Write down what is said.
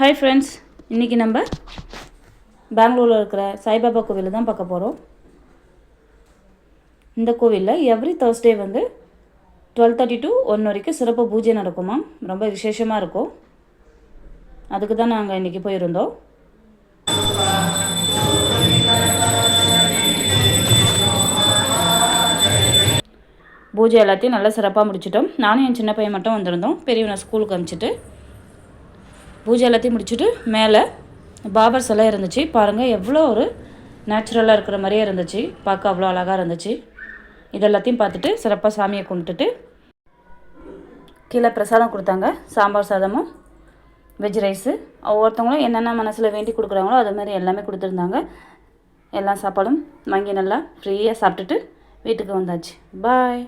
Hi friends, இன்றைக்கி நம்ம பெங்களூரில் இருக்கிற சாய்பாபா கோவிலில் தான் பார்க்க போகிறோம். இந்த கோவிலில் எவ்ரி தேர்ஸ்டே 12:30 to 1 வரைக்கும் சிறப்பு பூஜை நடக்குமா. ரொம்ப விசேஷமாக இருக்கும். அதுக்கு தான் நாங்கள் இன்றைக்கி போயிருந்தோம். பூஜை எல்லாத்தையும் நல்லா சிறப்பாக முடிச்சிட்டோம். நானும் என் சின்ன பையன் மட்டும் வந்திருந்தோம். பெரியவனை ஸ்கூலுக்கு அனுப்பிச்சிட்டு பூஜை எல்லாத்தையும் முடிச்சுட்டு மேலே பாபர் சிலை இருந்துச்சு. பாருங்கள், எவ்வளோ ஒரு நேச்சுரலாக இருக்கிற மாதிரியே இருந்துச்சு. பார்க்க அவ்வளோ அழகாக இருந்துச்சு. இதெல்லாத்தையும் பார்த்துட்டு சிறப்பாக சாமியை கும்பிட்டுட்டு கீழே பிரசாதம் கொடுத்தாங்க. சாம்பார் சாதமும் வெஜ் ரைஸு. ஒவ்வொருத்தவங்களும் என்னென்ன மனசில் வேண்டி கொடுக்குறாங்களோ அதுமாதிரி எல்லாமே கொடுத்துருந்தாங்க. எல்லா சாப்பாடும் வாங்கி நல்லா ஃப்ரீயாக சாப்பிட்டுட்டு வீட்டுக்கு வந்தாச்சு. பாய்.